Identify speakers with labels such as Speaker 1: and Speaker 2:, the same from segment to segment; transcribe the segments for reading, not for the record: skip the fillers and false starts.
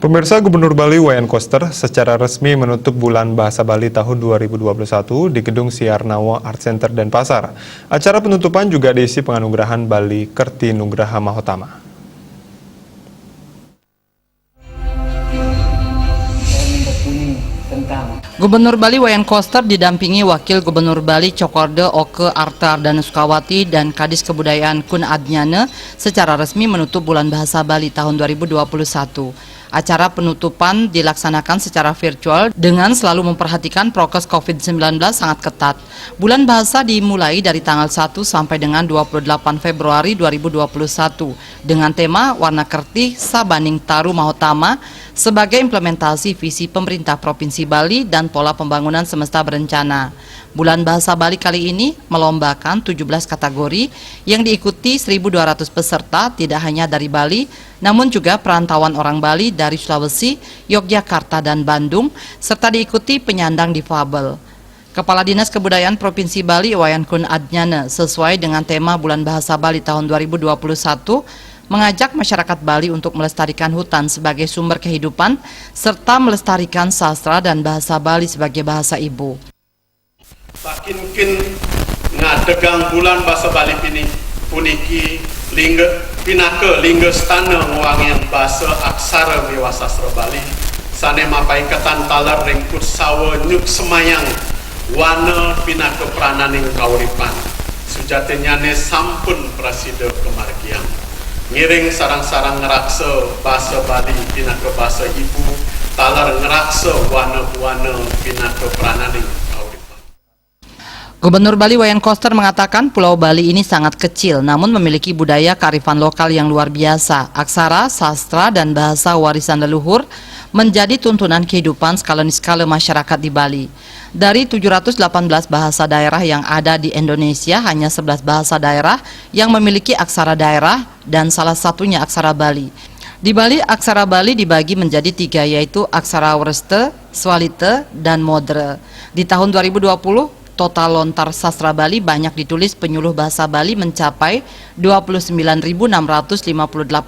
Speaker 1: Pemirsa, Gubernur Bali Wayan Koster secara resmi menutup Bulan Bahasa Bali tahun 2021 di Gedung Siarnawa Art Center Denpasar. Acara penutupan juga diisi penganugerahan Bali Kerti Nugraha Mahotama.
Speaker 2: Gubernur Bali Wayan Koster didampingi Wakil Gubernur Bali Cokorde Oke Arta dan Sukawati dan Kadis Kebudayaan Kun Adnyane secara resmi menutup Bulan Bahasa Bali tahun 2021. Acara penutupan dilaksanakan secara virtual dengan selalu memperhatikan prokes COVID-19 sangat ketat. Bulan Bahasa dimulai dari tanggal 1 sampai dengan 28 Februari 2021 dengan tema Warna Kerti Sabaning Taru Mahotama sebagai implementasi visi pemerintah Provinsi Bali dan pola pembangunan semesta berencana. Bulan Bahasa Bali kali ini melombakan 17 kategori yang diikuti 1.200 peserta tidak hanya dari Bali, namun juga perantauan orang Bali dari Sulawesi, Yogyakarta, dan Bandung, serta diikuti penyandang difabel. Kepala Dinas Kebudayaan Provinsi Bali Wayan Kun Adnyane sesuai dengan tema Bulan Bahasa Bali tahun 2021 mengajak masyarakat Bali untuk melestarikan hutan sebagai sumber kehidupan serta melestarikan sastra dan bahasa Bali sebagai bahasa ibu.
Speaker 3: Saking ngadegang bulan bahasa Bali puniki pinake lingga stana nguangian bahasa aksara miwa sastra Bali sane mapai ketantalar ringkut sawa nyuk semayang wana pinake prananing kauripan sujatinya ne sampun prasida kemargian ngiring sarang-sarang ngeraksa bahasa Bali pinake bahasa ibu talar ngeraksa wana-wana pinake prananing.
Speaker 2: Gubernur Bali Wayan Koster mengatakan Pulau Bali ini sangat kecil namun memiliki budaya kearifan lokal yang luar biasa. Aksara, sastra, dan bahasa warisan leluhur menjadi tuntunan kehidupan skala masyarakat di Bali. Dari 718 bahasa daerah yang ada di Indonesia, hanya 11 bahasa daerah yang memiliki aksara daerah dan salah satunya aksara Bali. Di Bali, aksara Bali dibagi menjadi 3 yaitu aksara Wreste, Swalite, dan Modre. Di tahun 2020, total lontar sastra Bali banyak ditulis penyuluh bahasa Bali mencapai 29.658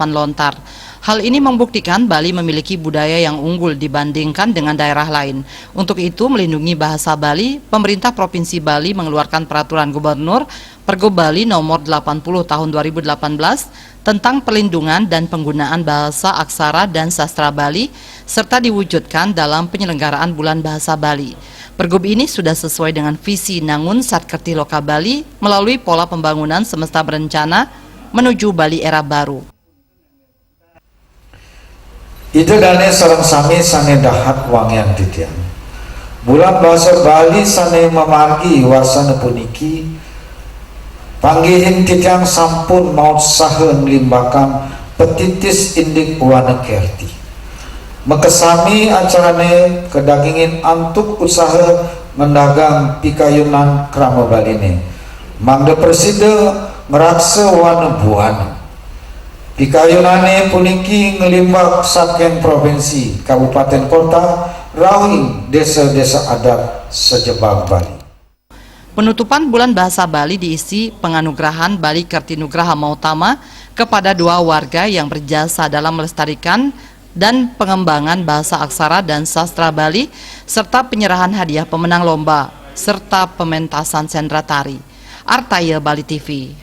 Speaker 2: lontar. Hal ini membuktikan Bali memiliki budaya yang unggul dibandingkan dengan daerah lain. Untuk itu, melindungi bahasa Bali, pemerintah Provinsi Bali mengeluarkan peraturan gubernur Pergub Bali nomor 80 tahun 2018 tentang perlindungan dan penggunaan bahasa aksara dan sastra Bali serta diwujudkan dalam penyelenggaraan Bulan Bahasa Bali. Pergub ini sudah sesuai dengan visi Nangun Satkerti Loka Bali melalui pola pembangunan semesta berencana menuju Bali era baru.
Speaker 4: Itu dane sareng sami sane dahat wangian titian. Bulan Bahasa Bali sane memargi wasana puniki panggihin titian sampun maut sahen limbakan petitis indik wana kerti. Mekesami acarane kedagingin antuk usaha mendagang pikayunan krama Baline. Mangda presida meraksa wana buana. Pikayunane puniki ngelimbak saking provinsi, kabupaten kota, rawi desa-desa adat sejebak Bali.
Speaker 2: Penutupan Bulan Bahasa Bali diisi penganugerahan Bali Kerti Nugraha Mahotama kepada 2 warga yang berjasa dalam melestarikan dan pengembangan bahasa aksara dan sastra Bali serta penyerahan hadiah pemenang lomba serta pementasan sendra tari. Artaya Bali TV.